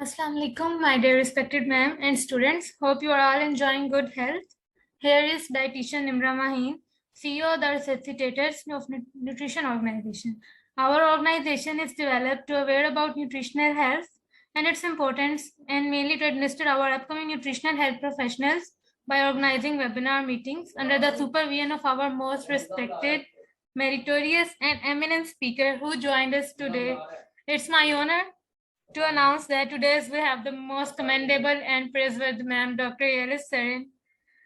Assalamu alaikum, my dear respected ma'am and students. Hope you are all enjoying good health. Here is dietitian Nimra Maheen, CEO of the Resuscitators of Nutrition Organization. Our organization is developed to aware about nutritional health and its importance, and mainly to administer our upcoming nutritional health professionals by organizing webinar meetings under the supervision of our most respected, meritorious, and eminent speaker who joined us today. It's my honor to announce that today we have the most commendable and praiseworthy ma'am, Dr. Yelis Sarin.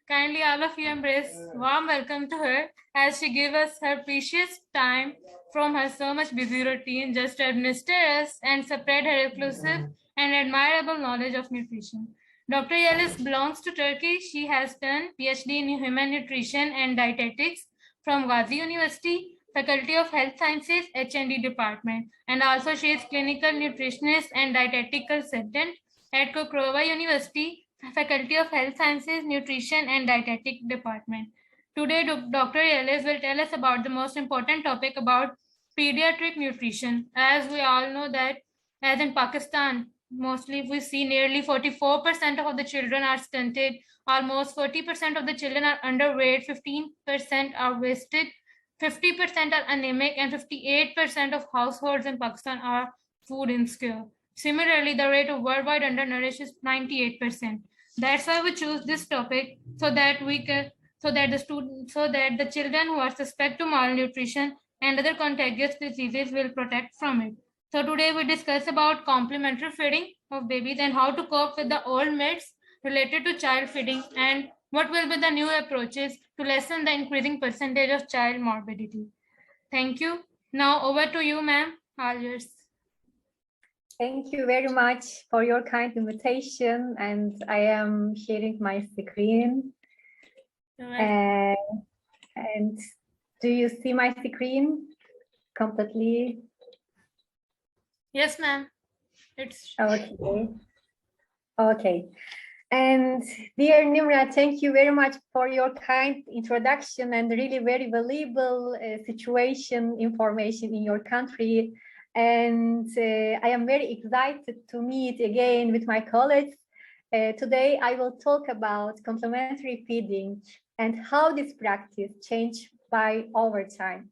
Kindly all of you embrace warm welcome to her as she gives us her precious time from her so much busy routine just to administer us and spread her exclusive and admirable knowledge of nutrition. Dr. Yelis belongs to Turkey. She has done PhD in Human Nutrition and Dietetics from Gazi University, Faculty of Health Sciences, H&D Department, and also she is clinical nutritionist and dietetic consultant at Kokrova University, Faculty of Health Sciences, Nutrition and Dietetic Department. Today, Dr. Yelis will tell us about the most important topic about pediatric nutrition. As we all know that, as in Pakistan, mostly we see nearly 44% of the children are stunted, almost 40% of the children are underweight, 15% are wasted, 50% are anemic, and 58% of households in Pakistan are food insecure. Similarly, the rate of worldwide undernourished is 98%. That's why we choose this topic so that the children who are suspect to malnutrition and other contagious diseases will protect from it. So today we discuss about complementary feeding of babies and how to cope with the old myths related to child feeding and what will be the new approaches to lessen the increasing percentage of child morbidity. Thank you. Now over to you, ma'am. All yours. Thank you very much for your kind invitation, and I am sharing my screen. And do you see my screen completely? Yes, ma'am. It's okay. Okay. And dear Nimra, thank you very much for your kind introduction and really very valuable situation information in your country. And I am very excited to meet again with my colleagues. Today, I will talk about complementary feeding and how this practice changed by over time.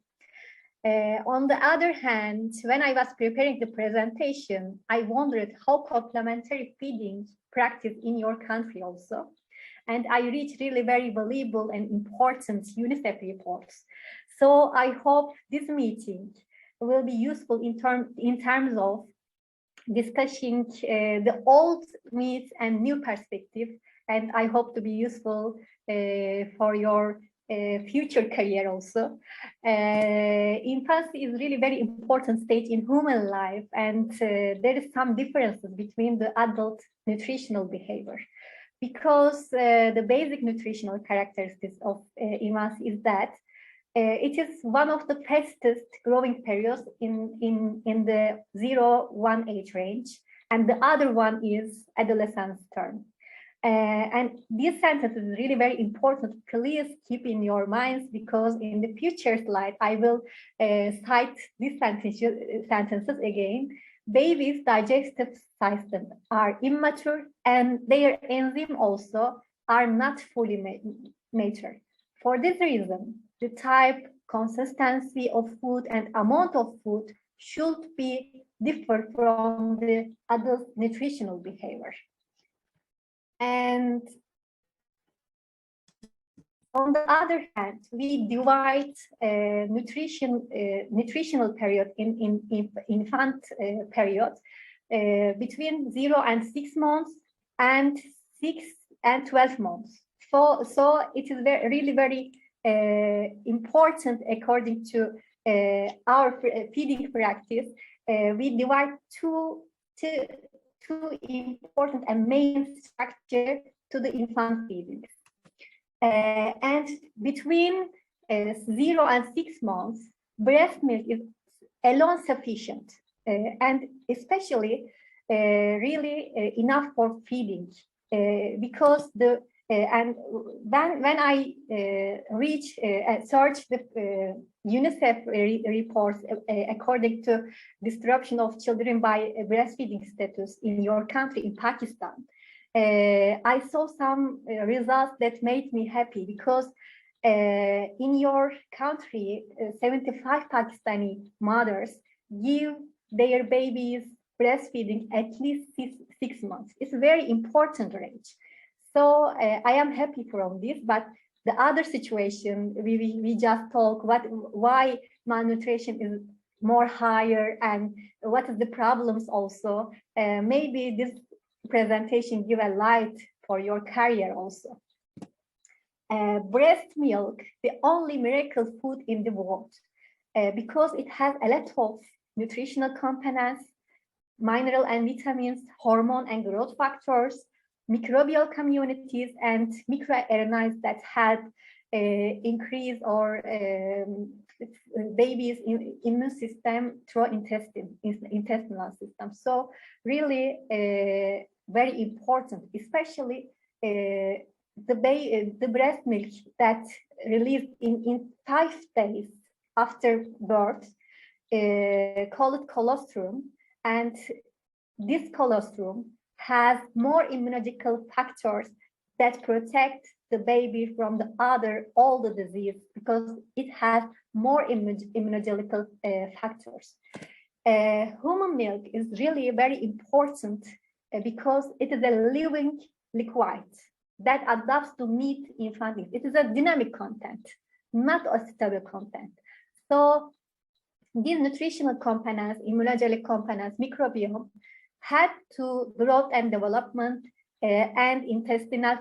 On the other hand, when I was preparing the presentation, I wondered how complementary feeding practice in your country also. And I reached really very valuable and important UNICEF reports. So I hope this meeting will be useful in terms of discussing the old myths and new perspective. And I hope to be useful for your future career also. Infancy is really very important stage in human life, and there is some differences between the adult nutritional behavior, because the basic nutritional characteristics of infancy is that it is one of the fastest growing periods in the 0-1 age range, and the other one is adolescence term. And this sentence is really very important. Please keep in your minds, because in the future slide, I will cite these sentences again. Babies' digestive system are immature, and their enzymes also are not fully mature. For this reason, the type, consistency of food, and amount of food should be different from the adult nutritional behavior. And on the other hand, we divide nutritional period in infant period between 0 and 6 months and 6 and 12 months. So it is really very important according to our feeding practice. We divide two important and main structure to the infant feeding. And between 0 and 6 months, breast milk is alone sufficient, and especially really enough for feeding. because and when I search the UNICEF reports according to disruption of children by breastfeeding status in your country, in Pakistan, I saw some results that made me happy, because in your country, 75 Pakistani mothers give their babies breastfeeding at least 6 months. It's a very important range. So I am happy from this, but the other situation, we just talk why malnutrition is more higher and what is the problems also. Maybe this presentation give a light for your career also. Breast milk, the only miracle food in the world, because it has a lot of nutritional components, mineral and vitamins, hormone and growth factors, microbial communities, and microRNAs that help increase or babies' immune system through intestinal system. So really very important, especially the breast milk that released in 5 days after birth, called colostrum, and this colostrum has more immunological factors that protect the baby from all the disease, because it has more immunological factors. Human milk is really very important because it is a living liquid that adapts to meat infant needs. It is a dynamic content, not a stable content. So these nutritional components, immunological components, microbiome, had to growth and development and intestinal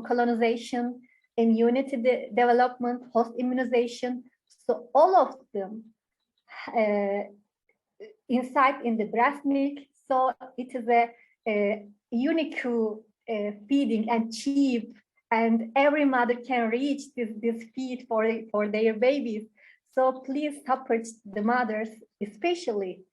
colonization, immunity development, host immunization. So all of them inside in the breast milk. So it is a unique feeding and cheap, and every mother can reach this feed for their babies. So please support the mothers, especially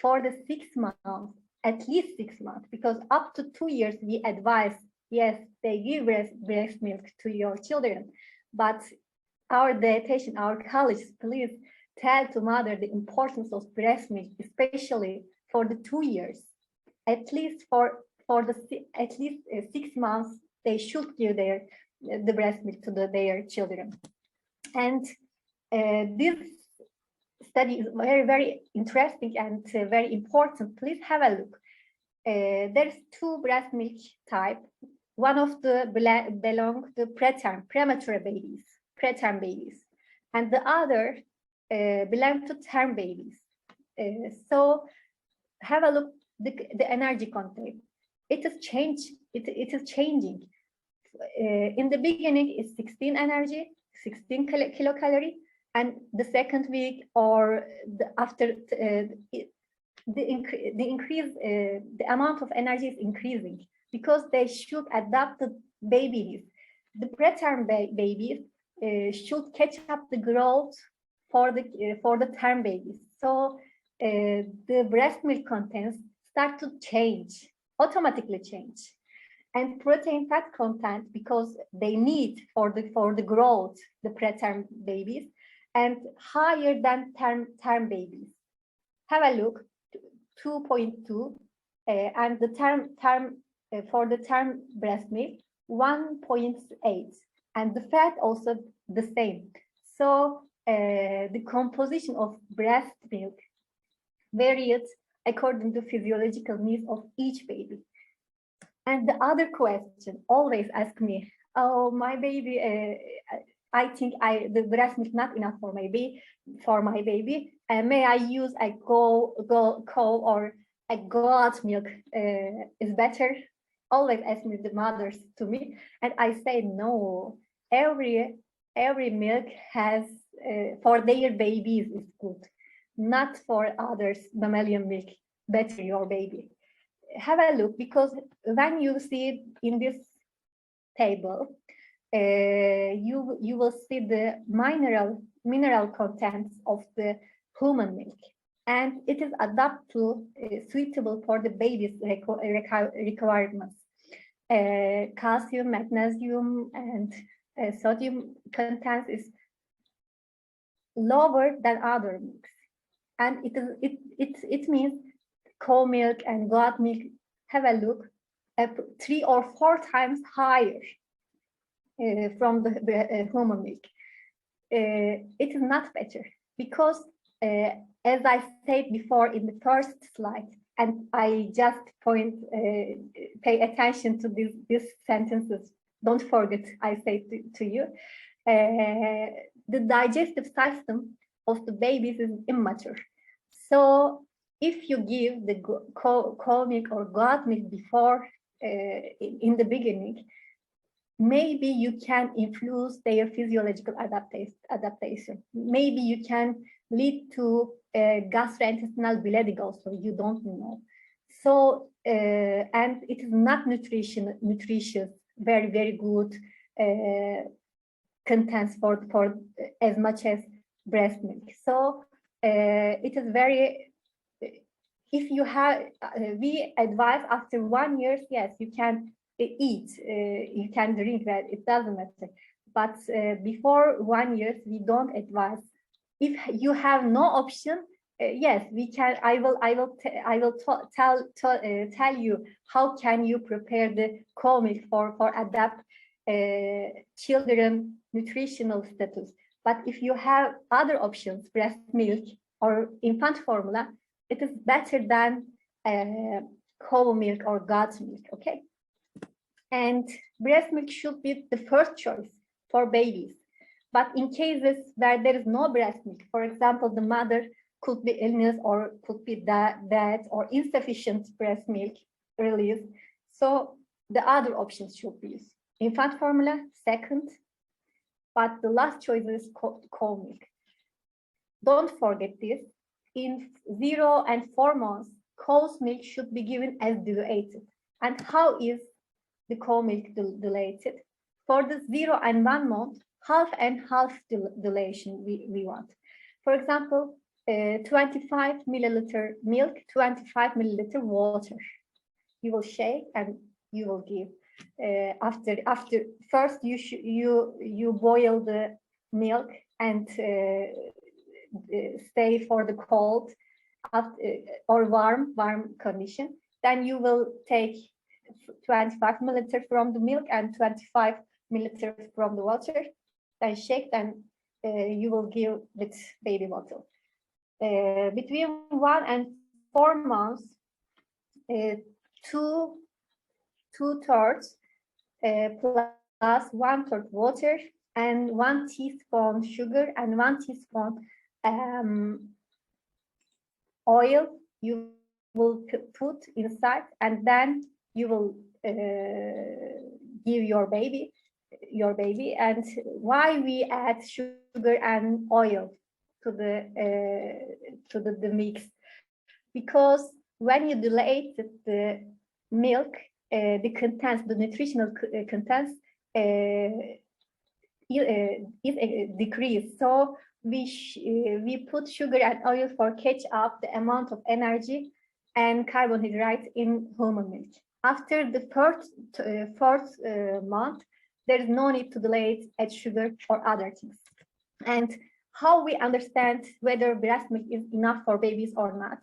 for the 6 months, at least 6 months, because up to 2 years we advise, yes, they give breast milk to your children, but our dietitian, our colleagues, please tell to mother the importance of breast milk, especially for the 2 years. At least at least 6 months, they should give the breast milk to their children. And this study is very, very interesting and very important. Please have a look. There's 2 breast milk type. One of the belong to preterm, premature babies, preterm babies, and the other belong to term babies. So have a look the energy content. It is changing. In the beginning, it's 16 energy, 16 kilocalorie, and the second week or after the amount of energy is increasing, because they should adapt the babies. The preterm babies should catch up the growth for the term babies. So the breast milk contents start to change, automatically change, and protein fat content, because they need for the growth, the preterm babies, and higher than term babies. Have a look, 2.2, and the term for the term breast milk 1.8, and the fat also the same. So the composition of breast milk varies according to physiological needs of each baby. And the other question always ask me, oh, my baby, I think the breast milk not enough for my baby. May I use a cow or a goat milk is better? Always ask me the mothers to me, and I say no. Every milk has for their babies is good, not for others. Mammalian milk better your baby. Have a look, because when you see in this table, you will see the mineral contents of the human milk, and it is adapted to suitable for the baby's requirements. Calcium, magnesium, and sodium content is lower than other milks, and it means cow milk and goat milk have a look 3 or 4 times higher from the human milk. It is not better because, as I said before in the first slide, and I just pay attention to these sentences. Don't forget, I say to you, the digestive system of the babies is immature. So if you give the cow milk or goat milk before in the beginning, maybe you can influence their physiological adaptation. Maybe you can lead to gastrointestinal bleeding also, you don't know. So, and it is not nutritious, very, very good contents for as much as breast milk. So it is very, if you have, we advise after 1 year, yes, you can eat, you can drink that, it doesn't matter. But before 1 year, we don't advise. If you have no option, yes, we can. I will tell you how can you prepare the cow milk for adapt children nutritional status. But if you have other options, breast milk or infant formula, it is better than cow milk or goat milk. Okay. And breast milk should be the first choice for babies. But in cases where there is no breast milk, for example, the mother could be illness or could be death or insufficient breast milk release. So the other options should be used. Infant formula, second, but the last choice is cow milk. Don't forget this. In 0 and 4 months, cow's milk should be given as diluted. And how is the cow milk diluted? For the 0 and 1 month, half and half dilation we want. For example, 25 milliliter milk, 25 milliliter water. You will shake and you will give. After first you boil the milk and stay for the cold or warm condition. Then you will take 25 milliliter from the milk and 25 milliliter from the water. Then shake, then you will give with baby bottle. Between 1 and 4 months, 2/3 plus 1/3 water and 1 teaspoon sugar and 1 teaspoon oil you will put inside, and then you will give your baby. And why we add sugar and oil to the mix? Because when you dilate the milk, the contents, the nutritional contents is decreased. So we put sugar and oil for catch up the amount of energy and carbohydrates in human milk. After the fourth month, there is no need to dilate, add sugar or other things. And how we understand whether breast milk is enough for babies or not?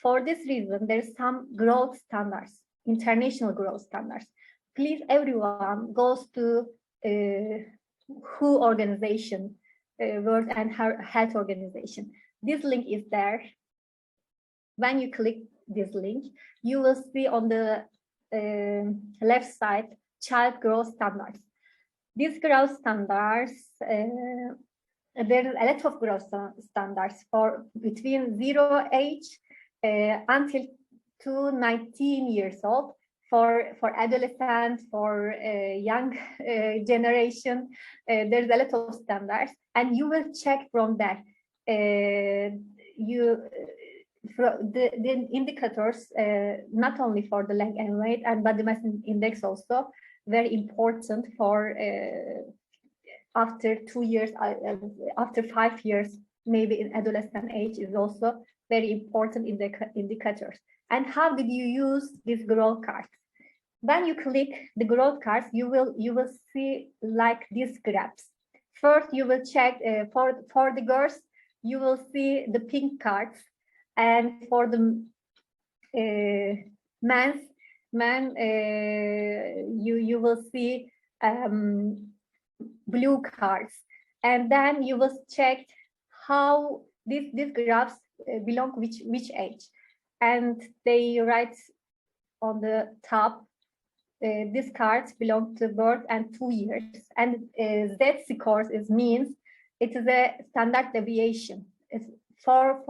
For this reason, there's some growth standards, international growth standards. Please, everyone goes to WHO organization, World and Health Organization. This link is there. When you click this link, you will see on the left side, child growth standards. These growth standards, there is a lot of growth standards for between 0 age until to 19 years old, for adolescents, for young generation. There's a lot of standards, and you will check from that. The indicators, not only for the length and weight, and body mass index also very important for after 2 years, after 5 years, maybe in adolescent age is also very important indicators. And how did you use this growth card? When you click the growth cards, you will see like these graphs. First, you will check for the girls, you will see the pink cards, and for the men, you will see blue cards, and then you will check how these graphs belong which age, and they write on the top. These cards belong to birth and 2 years, and Z scores means it is a standard deviation. It's for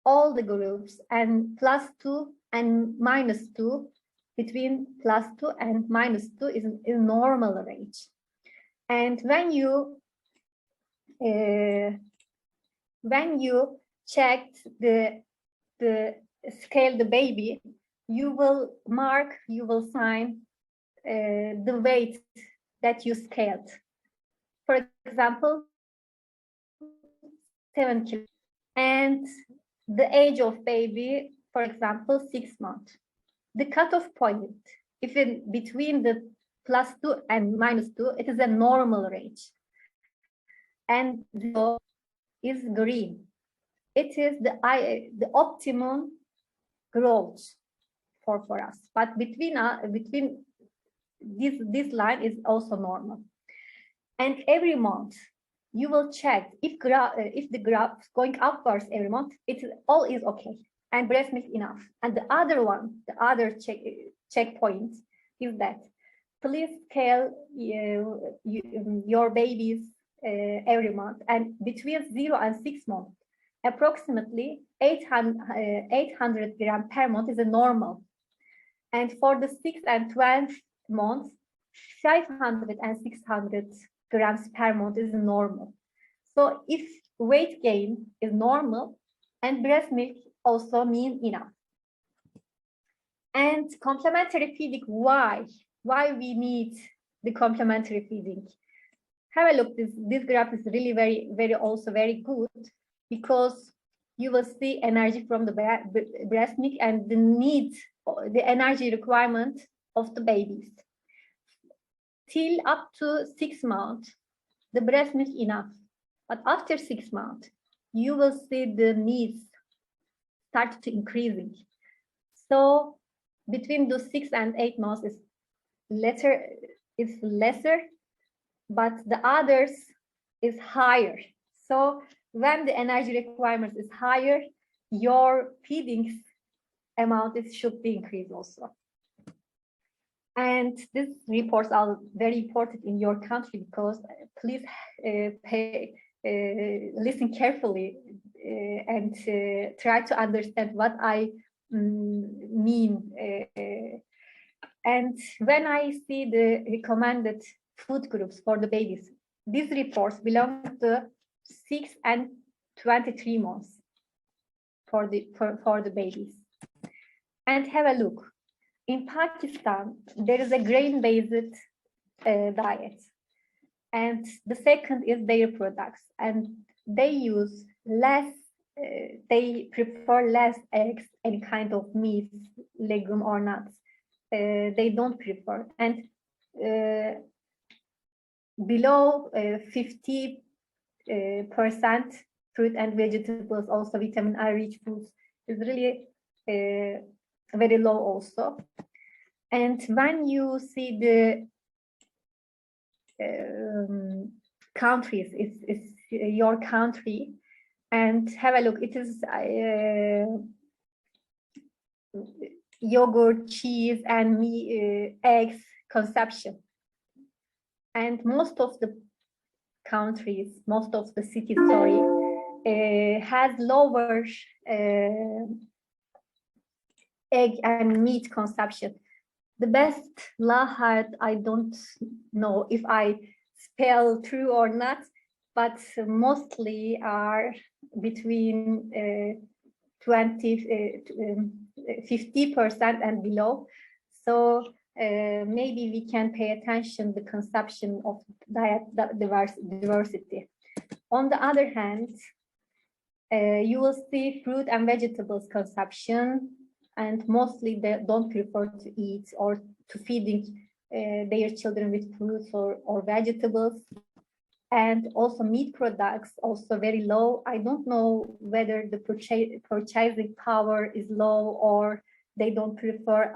all the groups, and +2 and -2, between +2 and -2 is a normal range. And when you checked the scale the baby, you will sign the weight that you scaled. For example, 7 kilos, and the age of baby, for example, 6 months. The cutoff point, if in between the +2 and -2, it is a normal range, and the is green. It is the optimum growth for us, but between this line is also normal. And every month you will check if the graph is going upwards every month, all is okay, and breast milk enough. And the other checkpoint is that please scale your babies every month, and between 0 and 6 months, approximately 800 grams per month is a normal. And for the 6 and 12 months, 500 and 600 grams per month is normal. So if weight gain is normal, and breast milk also mean enough. And complementary feeding, why we need the complementary feeding? Have a look. This graph is really very good, because you will see energy from the breast milk and the energy requirement of the babies. Till up to 6 months, the breast milk enough. But after 6 months, you will see the needs start to increasing. So between those 6 and 8 months is lesser, but the others is higher. So when the energy requirements is higher, your feeding amount should be increased also. And these reports are very important in your country, because please listen carefully and try to understand what I mean. And when I see the recommended food groups for the babies, these reports belong to 6 and 23 months for the babies. And have a look. In Pakistan, there is a grain-based diet, and the second is dairy products, and they use less. They prefer less eggs, any kind of meat, legume or nuts. They don't prefer, and below 50% fruit and vegetables, also vitamin I rich foods, is really very low also. And when you see the countries, it's your country, and have a look. It is yogurt, cheese, and eggs consumption. And most of the countries, most of the cities, has lower egg and meat consumption. The best lahat, I don't know if I spell true or not, but mostly are between 50% and below. So maybe we can pay attention to the consumption of diet diversity. On the other hand, You will see fruit and vegetables consumption, and mostly they don't prefer to eat or to feeding their children with fruits or vegetables. And also meat products also very low. I don't know whether the purchasing power is low or they don't prefer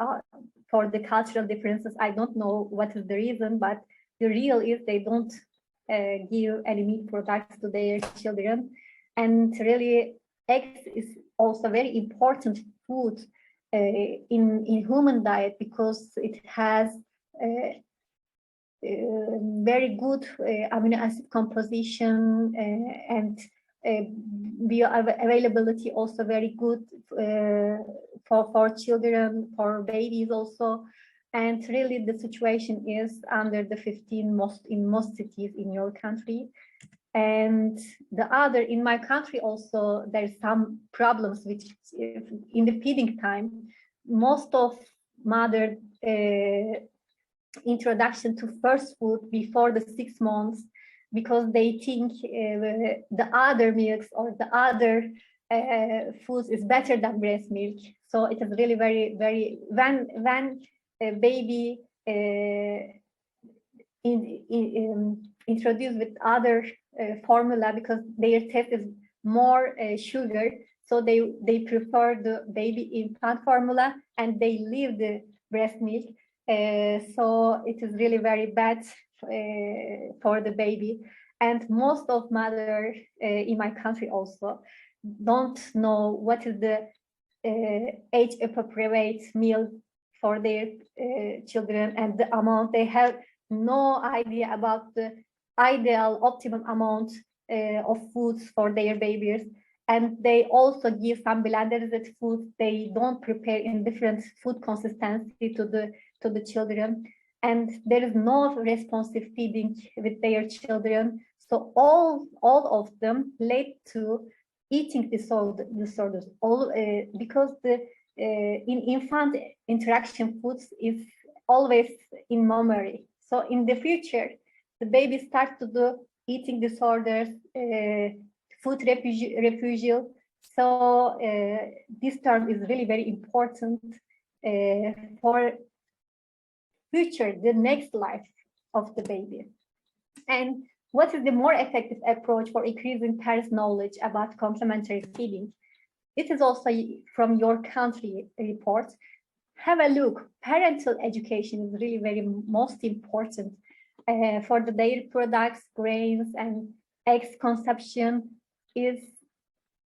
for the cultural differences. I don't know what is the reason, but the real is they don't give any meat products to their children. And really, eggs is also very important food in human diet because it has very good amino acid composition and bioavailability also very good for children, for babies also. And really the situation is under the 15 in most cities in your country. And the other, in my country also, there's some problems which in the feeding time, most of mother introduction to first food before the 6 months because they think the other milks or the other foods is better than breast milk. So it is really very when a baby introduced with other formula because their taste is more sugar, so they prefer the baby infant formula and they leave the breast milk. So it is really very bad for the baby. And most of mothers in my country also don't know what is the age appropriate meal for their children and the amount. They have no idea about the ideal optimum amount of foods for their babies. And they also give some blended food they don't prepare in different food consistency to the children, and there is no responsive feeding with their children. So all of them lead to eating disorders. All because the in infant interaction foods is always in memory. So in the future, the baby starts to do eating disorders, food refusal. So this term is really very important for future, the next life of the baby. And what is the more effective approach for increasing parents' knowledge about complementary feeding? It is also from your country report. Have a look. Parental education is really very most important for the dairy products, grains, and eggs consumption is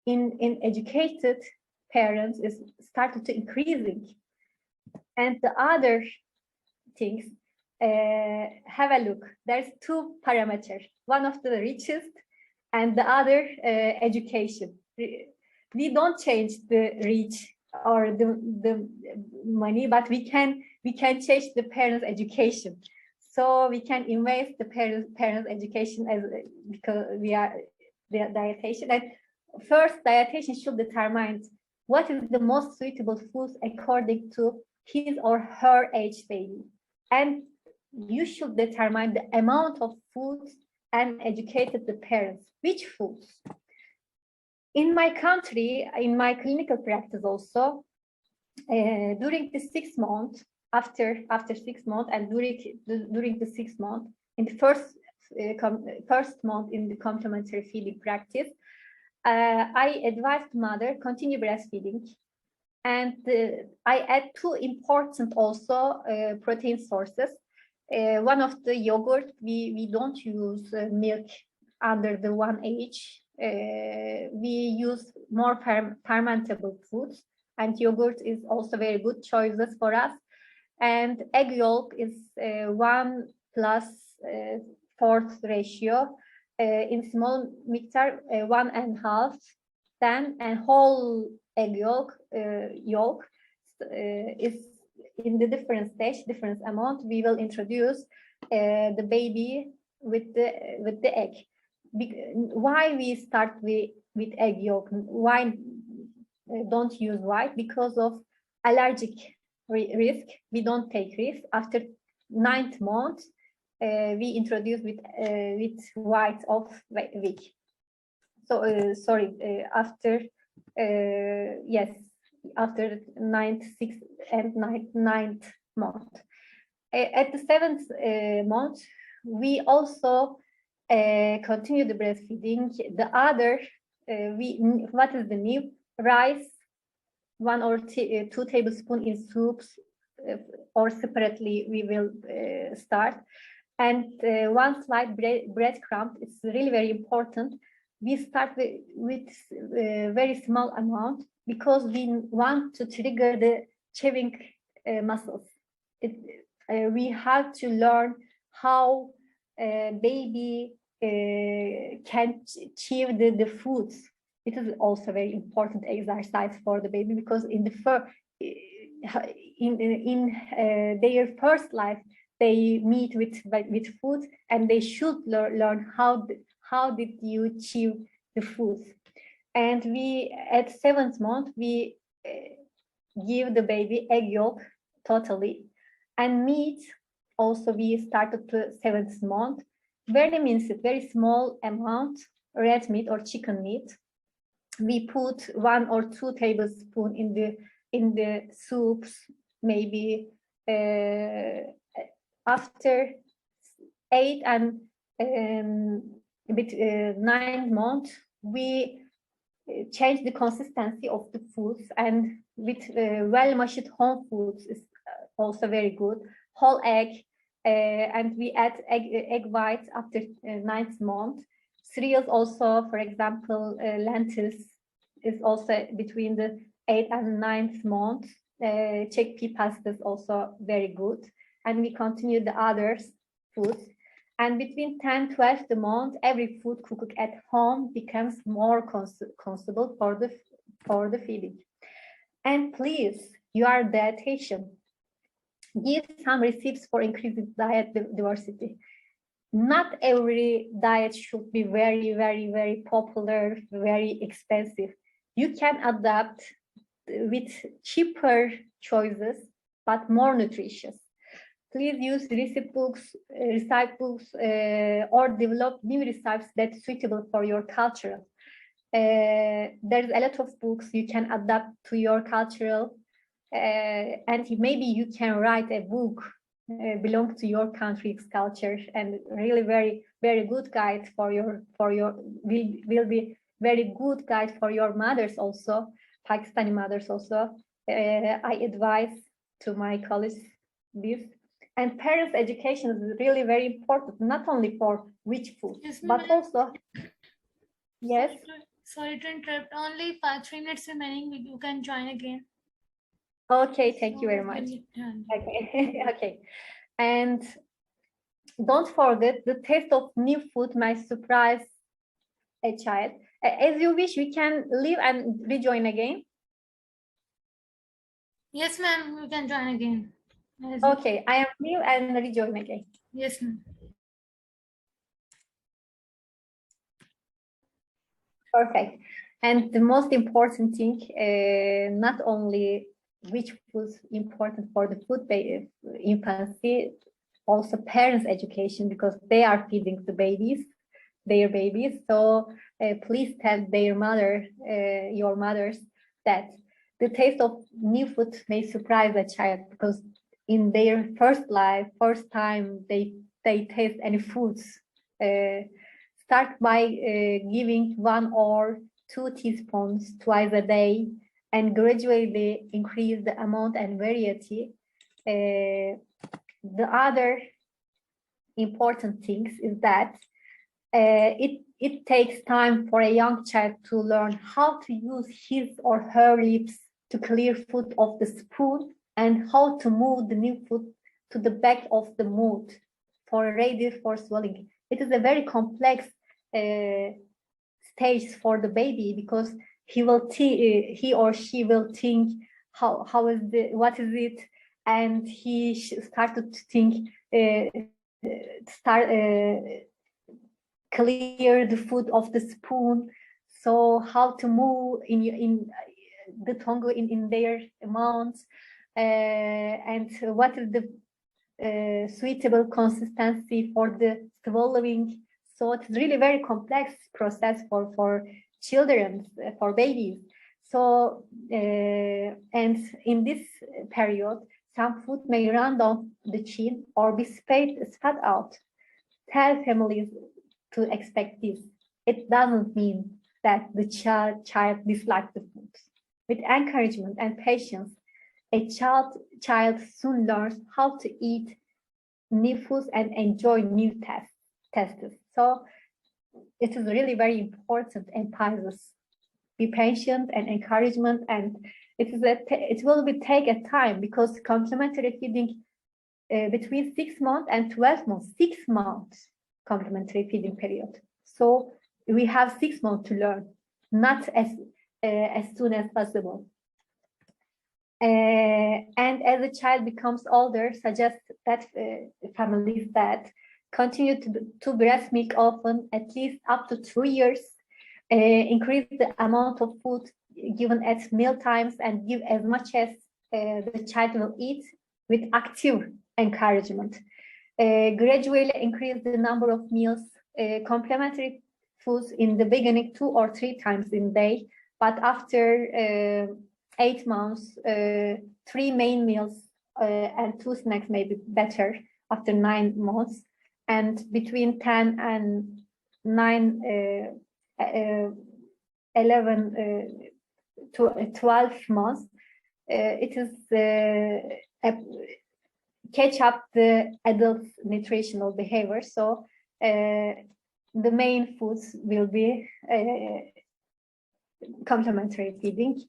in educated parents is started to increasing. And the other things, have a look. There's two parameters, one of the richest and the other education. We don't change the rich or the money, but we can change the parents' education. So we can invest the parents' education as because we are the dietitian. And first, dietitian should determine what is the most suitable foods according to his or her age baby. And you should determine the amount of foods and educated the parents. Which foods? In my country, in my clinical practice also, during the 6 months, after 6 months, and during the 6 months, in the first month in the complementary feeding practice, I advised mother continue breastfeeding. And I add two important also protein sources. One of the yogurt, we don't use milk under the 1 age. We use more fermentable foods, and yogurt is also very good choices for us. And egg yolk is 1+4 ratio in small mixture, 1.5. Then and whole egg yolk is in the different stage, different amount. We will introduce the baby with the egg. Why we start with egg yolk? Why don't use white? Because of allergic risk. We don't take risk. After 9th month, we introduce with white of week. So sorry, after yes, after sixth and ninth month. At the seventh month, we also continue the breastfeeding. The other, what is the new? Rice, 1 or 2 tablespoons in soups, or separately we will start. And 1 slight breadcrumb. It's really very important. We start with very small amount because we want to trigger the chewing muscles. We have to learn how baby can chew the foods. It is also very important exercise for the baby because in the in their first life they meet with food and they should learn how did you chew the food. And we at 7th month we give the baby egg yolk totally, and meat also we started to 7th month, very minced, very small amount, red meat or chicken meat. We put 1 or 2 tablespoons in the soups, maybe after 8 and 9 months, we change the consistency of the foods, and with well mashed home foods is also very good. Whole egg, and we add egg white after 9th month. Cereals also, for example, lentils is also between the 8th and 9th month. Chickpea pasta is also very good. And we continue the others foods. And between 10, 12 the month, every food cooked at home becomes more consumable for the feeding. And please, you are dietitian, give some recipes for increasing diet diversity. Not every diet should be very, very, very popular, very expensive. You can adapt with cheaper choices, but more nutritious. Please use recipe books, or develop new recipes that's suitable for your culture. There's a lot of books you can adapt to your cultural, and maybe you can write a book belong to your country's culture, and really very, very good guide for your will be very good guide for your mothers also, Pakistani mothers also. I advise to my colleagues this. And parents' education is really very important, not only for which food, Yes, but also, yes. Sorry to interrupt. Only 3 minutes remaining. You can join again. Okay, thank you very much. Okay, okay. And don't forget, the taste of new food might surprise a child. As you wish, we can leave and rejoin again. Yes, ma'am, you can join again. Okay, I am leave and rejoin again. Yes, ma'am. Perfect. And the most important thing, not only which was important for the food infancy, also parents' education, because they are feeding the babies, their babies. So please tell their mother, your mothers, that the taste of new food may surprise a child, because in their first time they taste any foods. Start by giving 1 or 2 teaspoons twice a day, and gradually increase the amount and variety. The other important things is that it takes time for a young child to learn how to use his or her lips to clear food off the spoon, and how to move the new food to the back of the mouth for ready for swallowing. It is a very complex stage for the baby, because he or she will think what is it, and he started to think clear the food of the spoon. So how to move in the tongue in their mouths, and what is the suitable consistency for the swallowing. So it's really very complex process for children, for babies. So, and in this period, some food may run down the chin or be spat out. Tell families to expect this. It doesn't mean that the child dislikes the food. With encouragement and patience, a child soon learns how to eat new foods and enjoy new tests. So it is really very important emphasis. Be patient and encouragement, and it will take a time, because complementary feeding between 6 months and 12 months, 6 months complementary feeding period. So we have 6 months to learn, not as soon as possible. And as a child becomes older, suggest that families that continue to breast milk often, at least up to 2 years, increase the amount of food given at meal times, and give as much as the child will eat with active encouragement. Gradually increase the number of meals, complementary foods in the beginning 2 or 3 times in a day, but after 8 months, 3 main meals and 2 snacks may be better after 9 months, and between 10 and 11 to 12 months, it is catch up the adult nutritional behavior. So the main foods will be complementary feeding.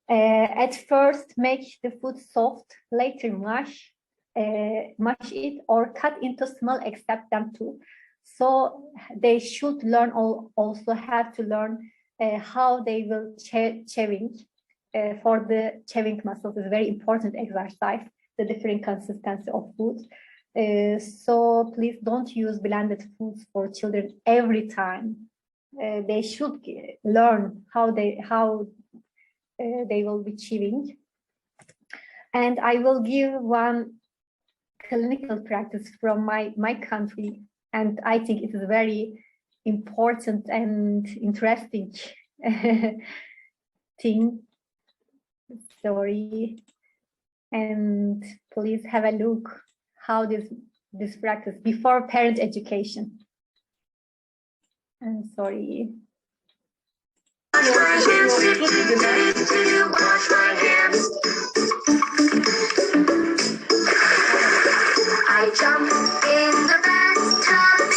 At first, make the food soft, later mash it or cut into small except them too. So they should learn, also have to learn how they will chewing. For the chewing muscles is very important exercise, the different consistency of food. So please don't use blended foods for children every time. They should learn how they will be chewing. And I will give one clinical practice from my country, and I think it is very important and interesting thing. Sorry, and please have a look how this practice before parent education. I'm sorry. Wash my hands. I jump in the bathtub.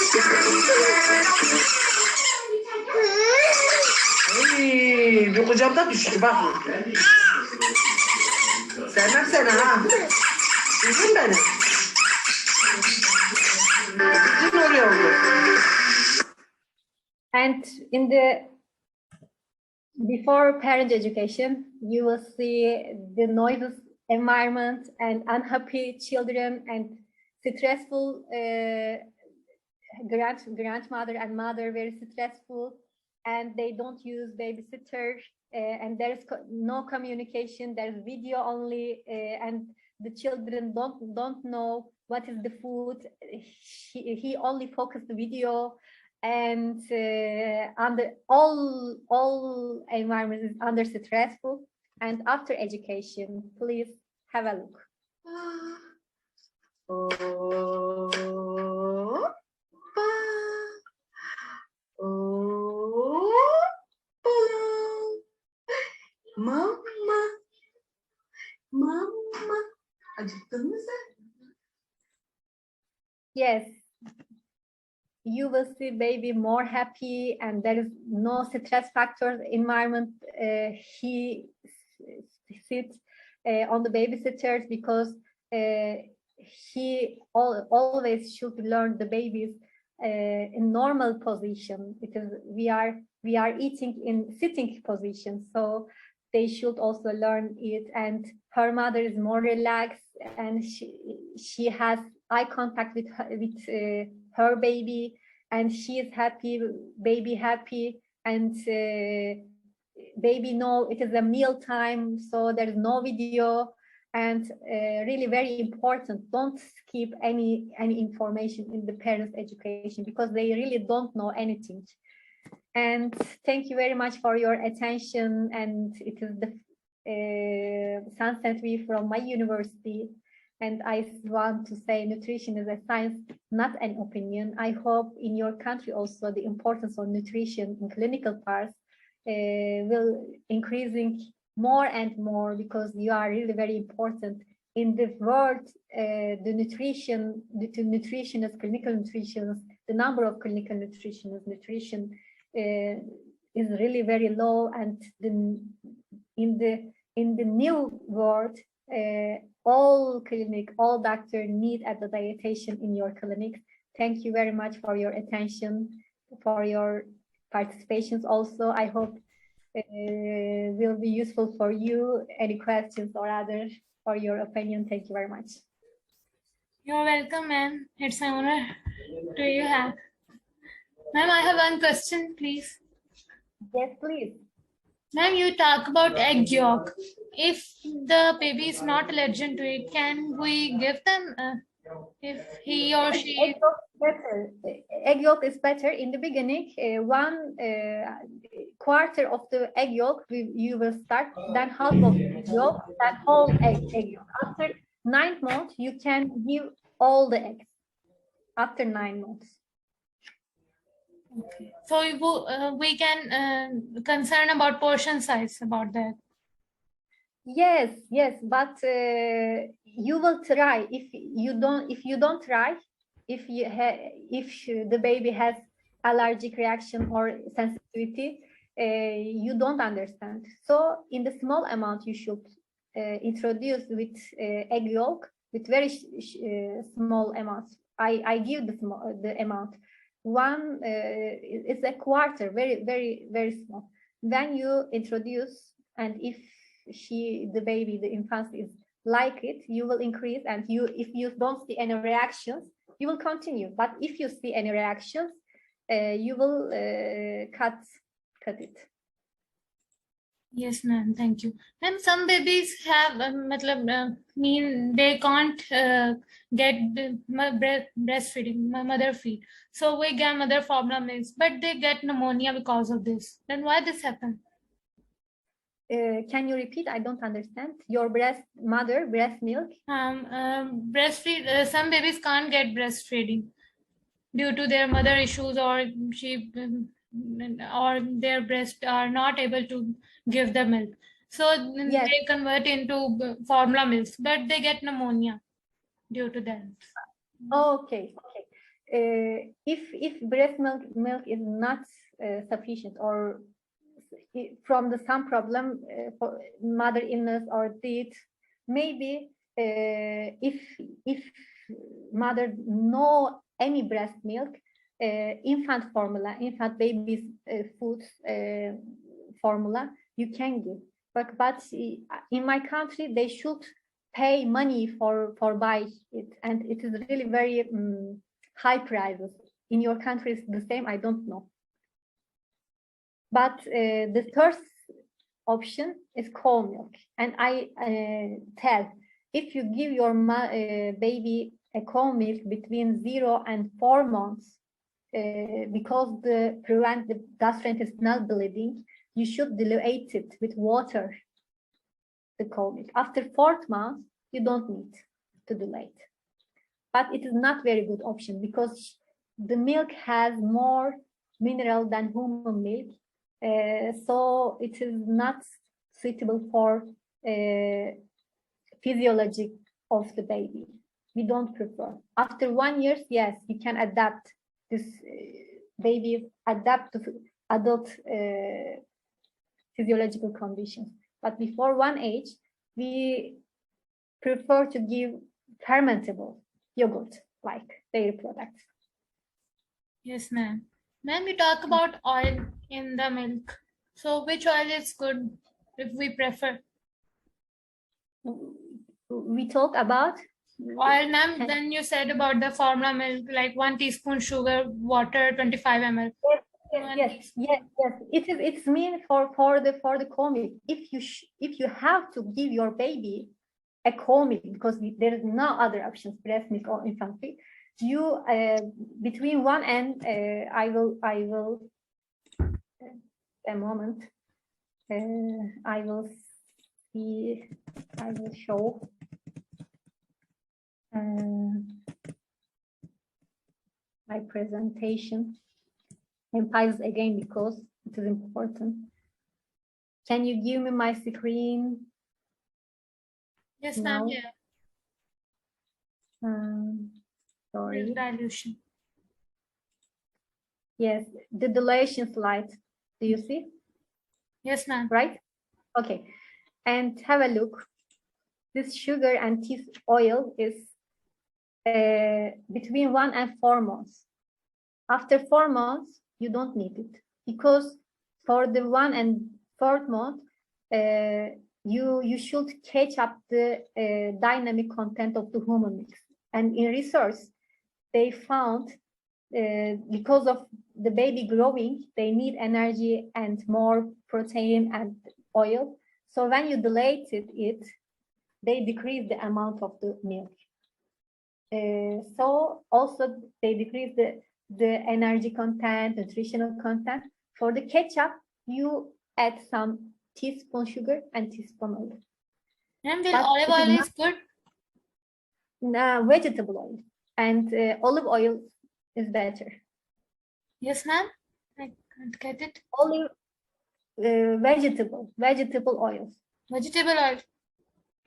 Ay, bir kocamda düştü bak. Sevmem seni ha. Duydun beni. Gidin oraya oldu. And in the before parent education, you will see the noisy environment and unhappy children and stressful grandmother and mother, very stressful, and they don't use babysitter, and there is no communication. There's video only, and the children don't know what is the food. He only focused the video, and under all environment is under stressful. And after education, please have a look. Mama, acıktın mı sen? Yes, you will see baby more happy, and there is no stress factors environment. He sits on the babysitters because he always should learn the babies in normal position, because we are eating in sitting position, so they should also learn it. And her mother is more relaxed, and she has eye contact with her baby, and she is happy, baby happy, and baby know it is a meal time, so there is no video, And really very important, don't skip any information in the parents' education because they really don't know anything. And thank you very much for your attention. And it is the sunset view from my university. And I want to say nutrition is a science, not an opinion. I hope in your country also the importance of nutrition in clinical parts will increasing more and more because you are really very important in the world. The nutritionists, clinical nutritionists, the number of clinical nutritionists, nutrition is really very low, and in the new world, all doctors need a dietitian in your clinics. Thank you very much for your attention, for your participations. Also, I hope will be useful for you. Any questions or other for your opinion? Thank you very much. You're welcome, ma'am. It's an honor to you have. Ma'am, I have one question, please. Yes, please. Ma'am, you talk about egg yolk. If the baby is not allergic to it, can we give them if he or she? Egg yolk is better. Egg yolk is better in the beginning. 1/4 of the egg yolk you will start, then half of the egg yolk, then whole egg yolk. After 9 months, you can give all the eggs. After 9 months. Okay. So we can concern about portion size about that. Yes, but you will try. If you don't try, if the baby has allergic reaction or sensitivity, you don't understand. So in the small amount, you should introduce with egg yolk with very small amounts. I give the amount. One is 1/4, very small. Then you introduce, and if the infant is like it, you will increase, and if you don't see any reactions, you will continue. But if you see any reactions, you will cut it. Yes, ma'am. Thank you. Ma'am, some babies have mean they can't get breastfeeding, mother feed. So we get mother formula milks, but they get pneumonia because of this. Then why this happen? Can you repeat? I don't understand. Your breast milk. Breastfeed. Some babies can't get breastfeeding due to their mother issues, or or their breast are not able to give the milk. So Yes. they convert into formula milks, but they get pneumonia due to that. Okay. If breast milk is not sufficient, or from some problem for mother illness or death, maybe if mother no any breast milk, infant baby's food formula you can give, but in my country they should pay money for buy it, and it is really very high prices. In your country is the same? I don't know. But the first option is cow milk, and I tell, if you give your baby a cow milk between 0 and 4 months, because prevent the gastrointestinal bleeding, you should dilute it with water, the cow milk. After 4th month, you don't need to dilute. But it is not very good option because the milk has more mineral than human milk. So it is not suitable for physiology of the baby. We don't prefer. After 1 year, yes, you can adapt this baby to adult physiological conditions. But before 1 age, we prefer to give fermentable yogurt like dairy products. Yes, ma'am. Ma'am, you talk about oil in the milk. So which oil is good if we prefer? We talk about oil, ma'am. Then you said about the formula milk, like 1 teaspoon sugar, water, 25 ml. Yes. It's mean for the cow milk. If you have to give your baby a cow milk, because there is no other options, breast milk or infancy, you between 1 and I will a moment. I will show my presentation and pause again because it is important. Can you give me my screen? Yes, ma'am. No. Yeah. Sorry. Dilution. Yes, the dilation slide. Do you see? Yes, ma'am. Right? Okay. And have a look. This sugar and tea oil is between 1 and 4 months. After 4 months, you don't need it, because for the 1 and 4th month, you should catch up the dynamic content of the human mix. And in research, they found because of the baby growing, they need energy and more protein and oil. So when you dilated it, they decrease the amount of the milk. So also they decrease the energy content, nutritional content. For the ketchup, you add some teaspoon sugar and teaspoon oil. And will But olive it is oil not- is good? Vegetable oil and olive oil is better. Yes, ma'am. I can't get it. Olive, vegetable oils. Vegetable oil.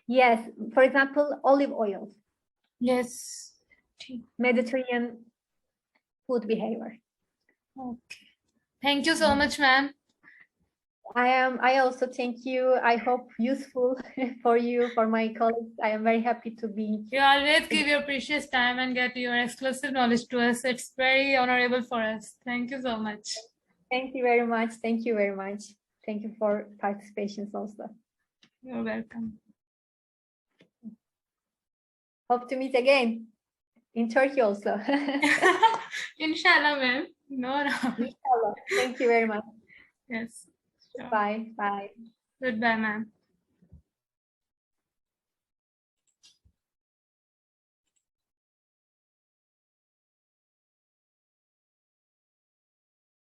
Yes, for example, olive oil, Yes. Mediterranean food behavior. Okay. Thank you so much, ma'am. I also thank you. I hope useful for you, for my colleagues. I am very happy to be. You always give your precious time and get your exclusive knowledge to us. It's very honorable for us. Thank you so much. Thank you very much. Thank you very much. Thank you for participations also. You're welcome. Hope to meet again in Turkey also. Inshallah, ma'am. No, no. Inshallah. Thank you very much. Yes. Sure. Bye. Bye. Goodbye, ma'am.